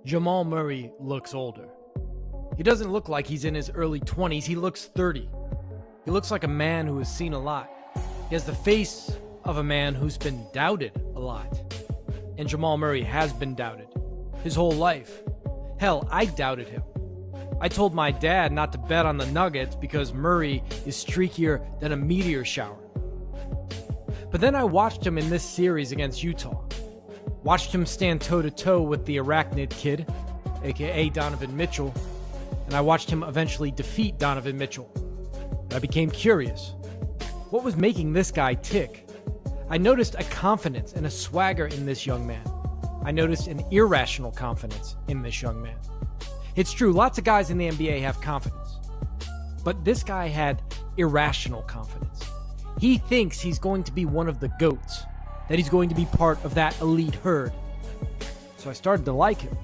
Jamal Murray looks older. He doesn't look like he's in his early 20s, he looks 30. He looks like a man who has seen a lot. He has the face of a man who's been doubted a lot. And Jamal Murray has been doubted his whole life. Hell, I doubted him. I told my dad not to bet on the Nuggets because Murray is streakier than a meteor shower. But then I watched him in this series against Utah. Watched him stand toe-to-toe with the Arachnid Kid, aka Donovan Mitchell, and I watched him eventually defeat Donovan Mitchell. And I became curious. What was making this guy tick? I noticed a confidence and a swagger in this young man. I noticed an irrational confidence in this young man. It's true, lots of guys in the NBA have confidence. But this guy had irrational confidence. He thinks he's going to be one of the GOATs, that he's going to be part of that elite herd. So I started to like him.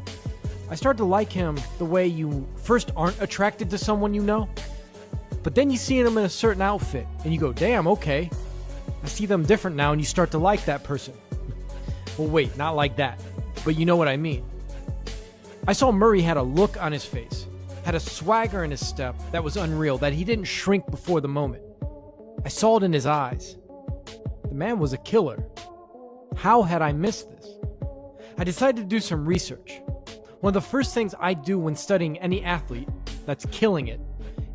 I started to like him the way you first aren't attracted to someone you know, but then you see him in a certain outfit and you go, damn, okay, I see them different now, and you start to like that person. Well, wait, not like that, but you know what I mean. I saw Murray had a look on his face, had a swagger in his step that was unreal, that he didn't shrink before the moment. I saw it in his eyes. The man was a killer. How had I missed this? I decided to do some research. One of the first things I do when studying any athlete that's killing it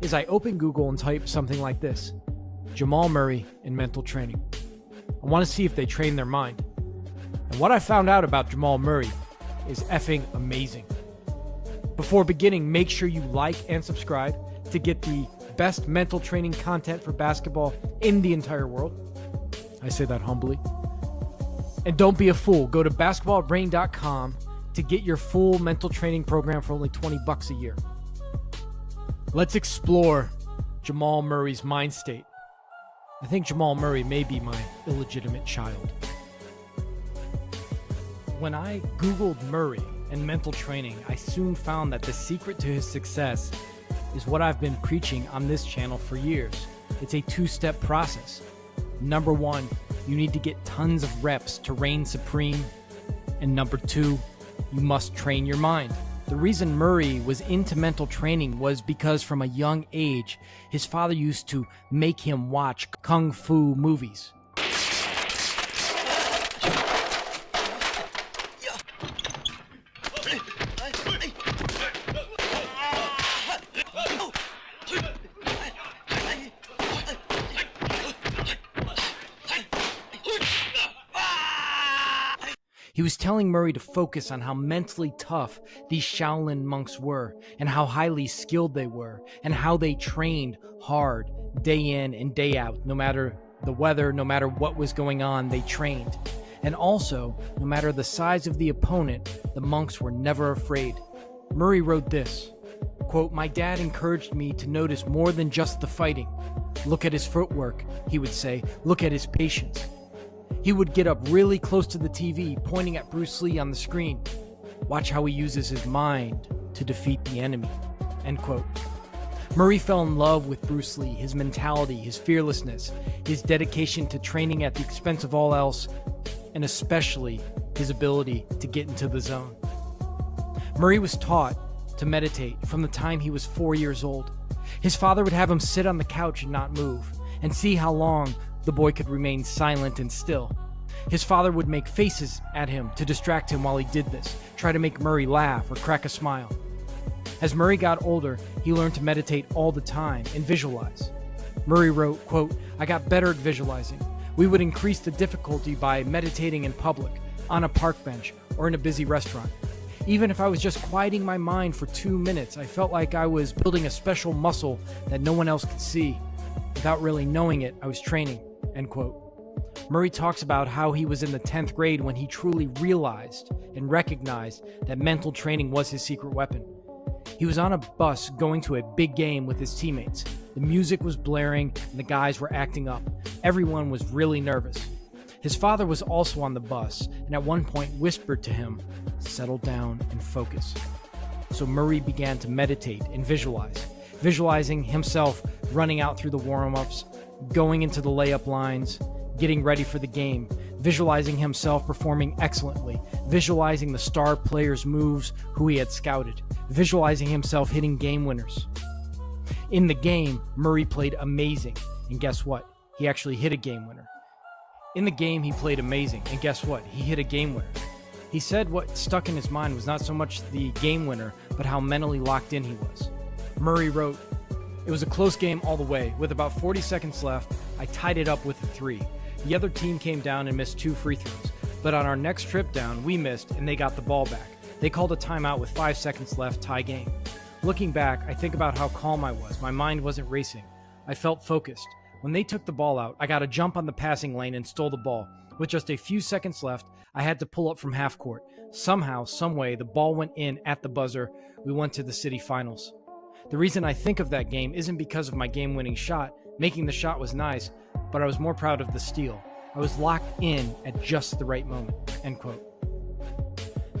is I open Google and type something like this: Jamal Murray in mental training. I want to see if they train their mind. And what I found out about Jamal Murray is effing amazing. Before beginning, make sure you like and subscribe to get the best mental training content for basketball in the entire world. I say that humbly. And don't be a fool. Go to basketballbrain.com to get your full mental training program for only $20 a year. Let's explore Jamal Murray's mind state. I think Jamal Murray may be my illegitimate child. When I Googled Murray and mental training, I soon found that the secret to his success is what I've been preaching on this channel for years. It's a two-step process. Number one, you need to get tons of reps to reign supreme. And number two, you must train your mind. The reason Murray was into mental training was because from a young age, his father used to make him watch kung fu movies. He was telling Murray to focus on how mentally tough these Shaolin monks were, and how highly skilled they were, and how they trained hard, day in and day out. No matter the weather, no matter what was going on, they trained. And also, no matter the size of the opponent, the monks were never afraid. Murray wrote this, quote, "My dad encouraged me to notice more than just the fighting. Look at his footwork," he would say. "Look at his patience." He would get up really close to the TV, pointing at Bruce Lee on the screen. "Watch how he uses his mind to defeat the enemy." End quote. Murray fell in love with Bruce Lee, his mentality, his fearlessness, his dedication to training at the expense of all else, and especially his ability to get into the zone. Murray was taught to meditate from the time he was 4 years old. His father would have him sit on the couch and not move, and see how long the boy could remain silent and still. His father would make faces at him to distract him while he did this, try to make Murray laugh or crack a smile. As Murray got older, he learned to meditate all the time and visualize. Murray wrote, quote, "I got better at visualizing. We would increase the difficulty by meditating in public, on a park bench, or in a busy restaurant. Even if I was just quieting my mind for 2 minutes, I felt like I was building a special muscle that no one else could see. Without really knowing it, I was training." End quote. Murray talks about how he was in the 10th grade when he truly realized and recognized that mental training was his secret weapon. He was on a bus going to a big game with his teammates. The music was blaring and the guys were acting up. Everyone was really nervous. His father was also on the bus and at one point whispered to him, "Settle down and focus." So Murray began to meditate and visualize, visualizing himself running out through the warm-ups, going into the layup lines, getting ready for the game, visualizing himself performing excellently, visualizing the star players' moves who he had scouted, visualizing himself hitting game winners. In the game, Murray played amazing, and guess what? He actually hit a game winner. In the game, he played amazing, and guess what? He hit a game winner. He said what stuck in his mind was not so much the game winner, but how mentally locked in he was. Murray wrote, "It was a close game all the way. With about 40 seconds left, I tied it up with a 3. The other team came down and missed 2 free throws, but on our next trip down, we missed and they got the ball back. They called a timeout with 5 seconds left, tie game. Looking back, I think about how calm I was. My mind wasn't racing. I felt focused. When they took the ball out, I got a jump on the passing lane and stole the ball. With just a few seconds left, I had to pull up from half court. Somehow, someway, the ball went in at the buzzer. We went to the city finals. The reason I think of that game isn't because of my game-winning shot. Making the shot was nice, but I was more proud of the steal. I was locked in at just the right moment." End quote.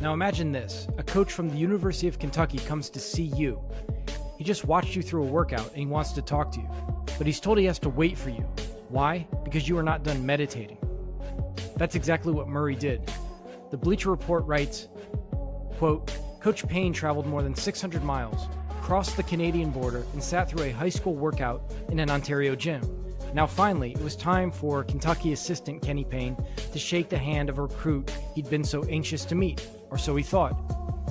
Now imagine this. A coach from the University of Kentucky comes to see you. He just watched you through a workout and he wants to talk to you, but he's told he has to wait for you. Why? Because you are not done meditating. That's exactly what Murray did. The Bleacher Report writes, quote, "Coach Payne traveled more than 600 miles, crossed the Canadian border, and sat through a high school workout in an Ontario gym. Now finally, it was time for Kentucky assistant Kenny Payne to shake the hand of a recruit he'd been so anxious to meet, or so he thought.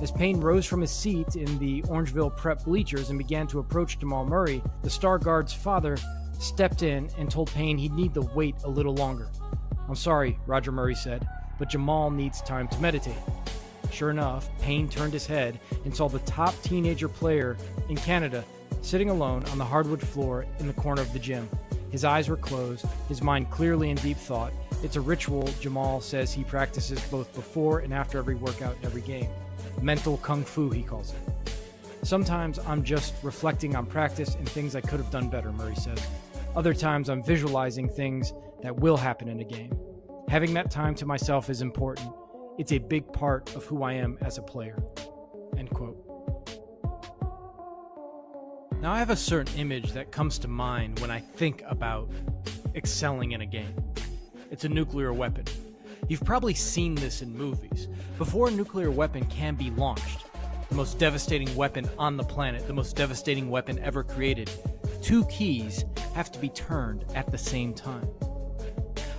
As Payne rose from his seat in the Orangeville prep bleachers and began to approach Jamal Murray, the star guard's father stepped in and told Payne he'd need to wait a little longer. "I'm sorry," Roger Murray said, "but Jamal needs time to meditate." Sure enough, Payne turned his head and saw the top teenager player in Canada sitting alone on the hardwood floor in the corner of the gym. His eyes were closed, his mind clearly in deep thought. It's a ritual Jamal says he practices both before and after every workout and every game. Mental kung fu, he calls it. "Sometimes I'm just reflecting on practice and things I could have done better," Murray says. "Other times I'm visualizing things that will happen in a game. Having that time to myself is important. It's a big part of who I am as a player." End quote. Now I have a certain image that comes to mind when I think about excelling in a game. It's a nuclear weapon. You've probably seen this in movies. Before a nuclear weapon can be launched, the most devastating weapon on the planet, the most devastating weapon ever created, 2 keys have to be turned at the same time.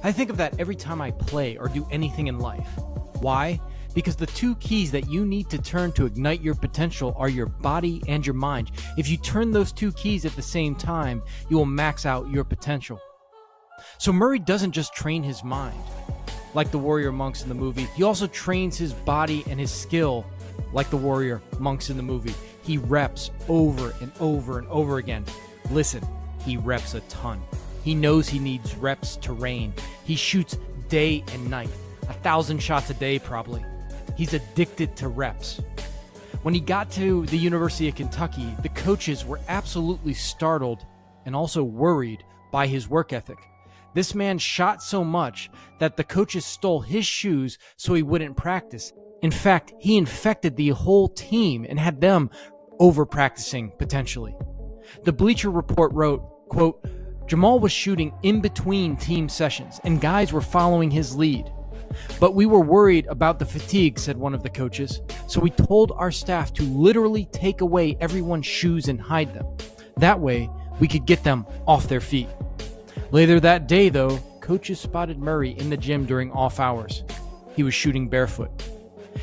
I think of that every time I play or do anything in life. Why? Because the 2 keys that you need to turn to ignite your potential are your body and your mind. If you turn those 2 keys at the same time, you will max out your potential. So Murray doesn't just train his mind, like the warrior monks in the movie. He also trains his body and his skill, like the warrior monks in the movie. He reps over and over and over again. Listen, he reps a ton. He knows he needs reps to reign. He shoots day and night, 1,000 shots a day probably. He's addicted to reps. When he got to the University of Kentucky, the coaches were absolutely startled and also worried by his work ethic. This man shot so much that the coaches stole his shoes so he wouldn't practice. In fact, he infected the whole team and had them over-practicing potentially. The Bleacher Report wrote, quote, "Jamal was shooting in between team sessions and guys were following his lead. But we were worried about the fatigue," said one of the coaches, "so we told our staff to literally take away everyone's shoes and hide them. That way, we could get them off their feet." Later that day, though, coaches spotted Murray in the gym during off hours. He was shooting barefoot.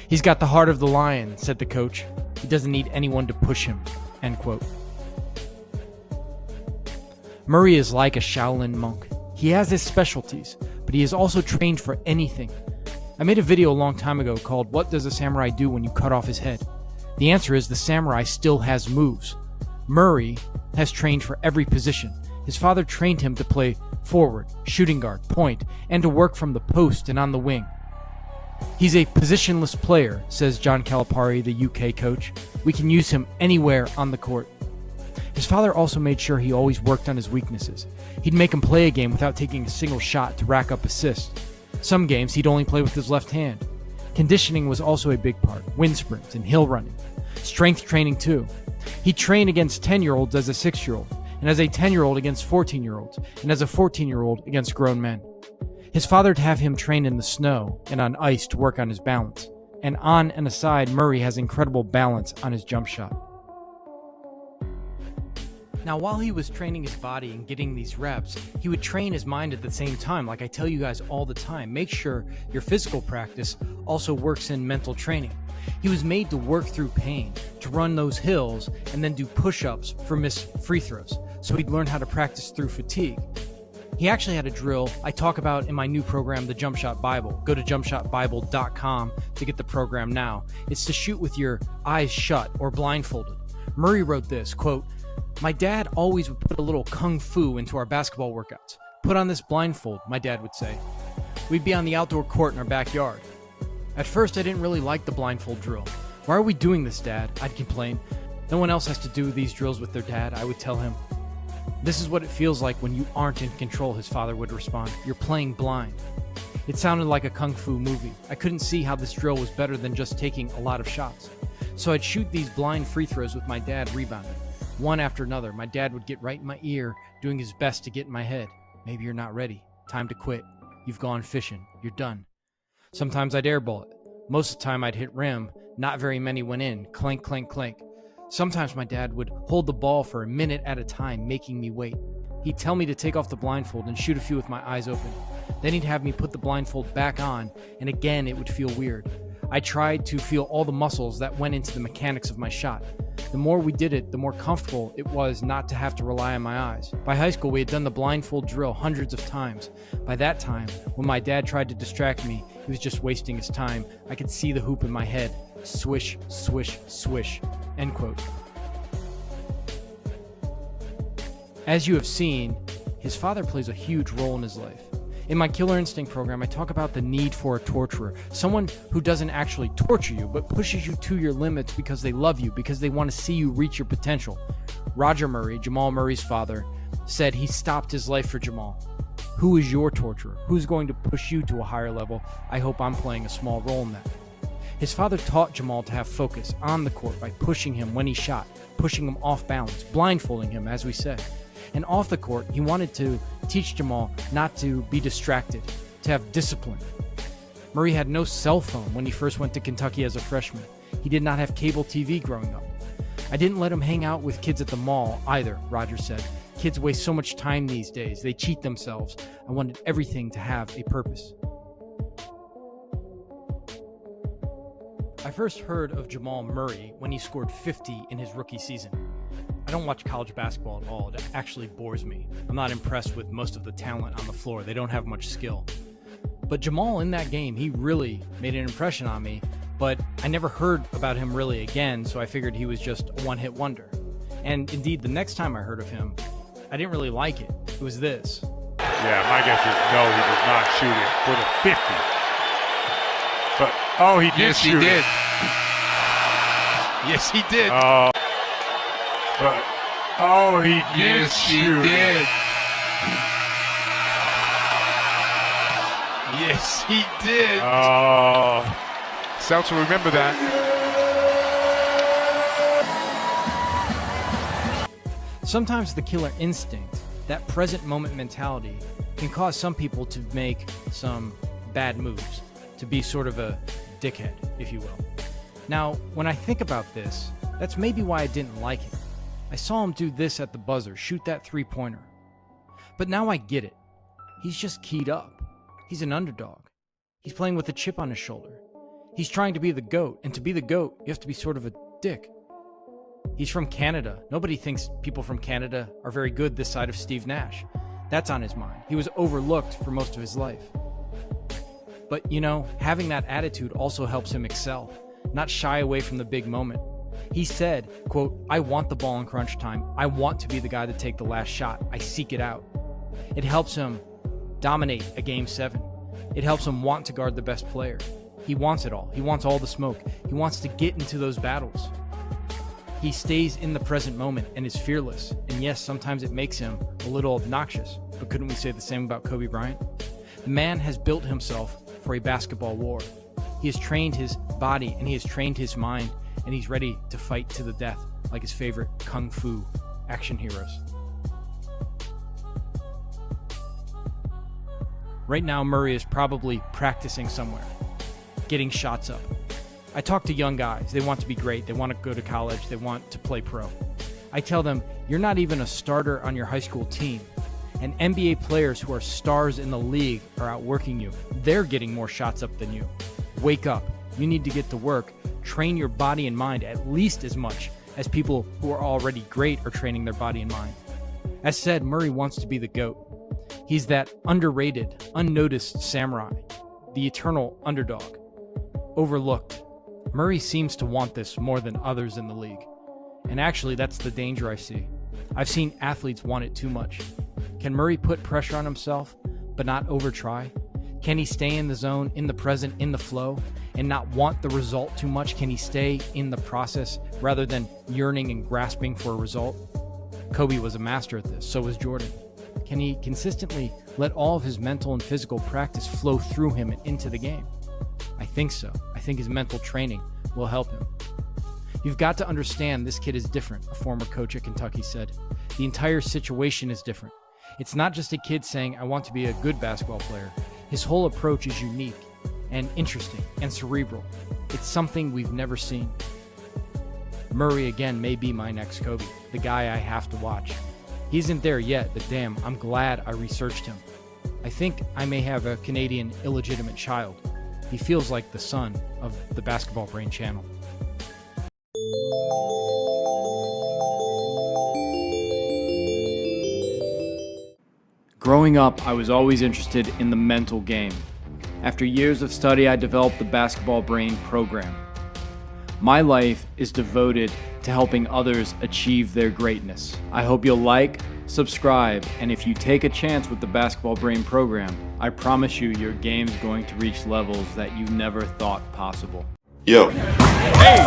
"He's got the heart of the lion," said the coach. "He doesn't need anyone to push him." End quote. Murray is like a Shaolin monk. He has his specialties, but he is also trained for anything. I made a video a long time ago called "What Does a Samurai Do When You Cut Off His Head?" The answer is the samurai still has moves. Murray has trained for every position. His father trained him to play forward, shooting guard, point, and to work from the post and on the wing. "He's a positionless player," says John Calipari, the UK coach. "We can use him anywhere on the court." His father also made sure he always worked on his weaknesses. He'd make him play a game without taking a single shot to rack up assists. Some games he'd only play with his left hand. Conditioning was also a big part, wind sprints and hill running. Strength training too. He trained against 10-year-olds as a 6-year-old, and as a 10-year-old against 14-year-olds, and as a 14-year-old against grown men. His father'd have him train in the snow and on ice to work on his balance. And on and aside, Murray has incredible balance on his jump shot. Now, while he was training his body and getting these reps, he would train his mind at the same time. Like I tell you guys all the time, make sure your physical practice also works in mental training. He was made to work through pain, to run those hills, and then do push-ups for missed free throws. So he'd learn how to practice through fatigue. He actually had a drill I talk about in my new program, the Jump Shot Bible. Go to jumpshotbible.com to get the program now. It's to shoot with your eyes shut or blindfolded. Murray wrote this, quote, "My dad always would put a little kung fu into our basketball workouts. Put on this blindfold," my dad would say. We'd be on the outdoor court in our backyard. At first, I didn't really like the blindfold drill. "Why are we doing this, Dad?" I'd complain. "No one else has to do these drills with their dad," I would tell him. "This is what it feels like when you aren't in control," his father would respond. "You're playing blind." It sounded like a kung fu movie. I couldn't see how this drill was better than just taking a lot of shots. So I'd shoot these blind free throws with my dad rebounding. One after another, my dad would get right in my ear, doing his best to get in my head. "Maybe you're not ready. Time to quit. You've gone fishing. You're done." Sometimes I'd airball it. Most of the time I'd hit rim. Not very many went in. Clink, clink, clink. Sometimes my dad would hold the ball for a minute at a time, making me wait. He'd tell me to take off the blindfold and shoot a few with my eyes open. Then he'd have me put the blindfold back on, and again it would feel weird. I tried to feel all the muscles that went into the mechanics of my shot. The more we did it, the more comfortable it was not to have to rely on my eyes. By high school, we had done the blindfold drill hundreds of times. By that time, when my dad tried to distract me, he was just wasting his time. I could see the hoop in my head. Swish, swish, swish. End quote. As you have seen, his father plays a huge role in his life. In my Killer Instinct program, I talk about the need for a torturer, someone who doesn't actually torture you, but pushes you to your limits because they love you, because they want to see you reach your potential. Roger Murray, Jamal Murray's father, said he stopped his life for Jamal. Who is your torturer? Who's going to push you to a higher level? I hope I'm playing a small role in that. His father taught Jamal to have focus on the court by pushing him when he shot, pushing him off balance, blindfolding him, as we said. And off the court, he wanted to teach Jamal not to be distracted, to have discipline. Murray had no cell phone when he first went to Kentucky as a freshman. He did not have cable TV growing up. "I didn't let him hang out with kids at the mall either," Roger said. "Kids waste so much time these days. They cheat themselves. I wanted everything to have a purpose." I first heard of Jamal Murray when he scored 50 in his rookie season. I don't watch college basketball at all. It actually bores me. I'm not impressed with most of the talent on the floor. They don't have much skill. But Jamal, in that game, he really made an impression on me, but I never heard about him really again, so I figured he was just a one-hit wonder. And indeed, the next time I heard of him, I didn't really like it. It was this. Yeah, my guess is no, he did not shoot it for the 50. But, oh, he did Yes, shoot he did. it. Yes, he did. But, oh, he did Yes, he shoot it. did. Yes, he did. Seltzer, remember that. Sometimes the killer instinct, that present moment mentality, can cause some people to make some bad moves, to be sort of a dickhead, if you will. Now, when I think about this, that's maybe why I didn't like it. I saw him do this at the buzzer, shoot that three-pointer. But now I get it. He's just keyed up. He's an underdog. He's playing with a chip on his shoulder. He's trying to be the GOAT, and to be the GOAT, you have to be sort of a dick. He's from Canada. Nobody thinks people from Canada are very good this side of Steve Nash. That's on his mind. He was overlooked for most of his life. But, you know, having that attitude also helps him excel, not shy away from the big moment. He said, quote, "I want the ball in crunch time. I want to be the guy to take the last shot. I seek it out." It helps him dominate a game 7. It helps him want to guard the best player. He wants it all. He wants all the smoke. He wants to get into those battles. He stays in the present moment and is fearless. And yes, sometimes it makes him a little obnoxious. But couldn't we say the same about Kobe Bryant? The man has built himself for a basketball war. He has trained his body and he has trained his mind, and he's ready to fight to the death like his favorite kung fu action heroes. Right now, Murray is probably practicing somewhere, getting shots up. I talk to young guys. They want to be great. They want to go to college. They want to play pro. I tell them, you're not even a starter on your high school team. And NBA players who are stars in the league are outworking you. They're getting more shots up than you. Wake up. You need to get to work. Train your body and mind at least as much as people who are already great are training their body and mind. As said, Murray wants to be the GOAT. He's that underrated, unnoticed samurai, the eternal underdog, overlooked. Murray seems to want this more than others in the league. And actually, that's the danger I see. I've seen athletes want it too much. Can Murray put pressure on himself, but not overtry? Can he stay in the zone, in the present, in the flow, and not want the result too much? Can he stay in the process rather than yearning and grasping for a result? Kobe was a master at this, so was Jordan. Can he consistently let all of his mental and physical practice flow through him and into the game? I think so. I think his mental training will help him. You've got to understand this kid is different, a former coach at Kentucky said. The entire situation is different. It's not just a kid saying, I want to be a good basketball player. His whole approach is unique and interesting and cerebral. It's something we've never seen. Murray again may be my next Kobe, the guy I have to watch. He isn't there yet, but damn, I'm glad I researched him. I think I may have a Canadian illegitimate child. He feels like the son of the Basketball Brain channel. Growing up, I was always interested in the mental game. After years of study, I developed the Basketball Brain program. My life is devoted to helping others achieve their greatness. I hope you'll like, subscribe, and if you take a chance with the Basketball Brain program, I promise you your game's going to reach levels that you never thought possible. Yo. Hey!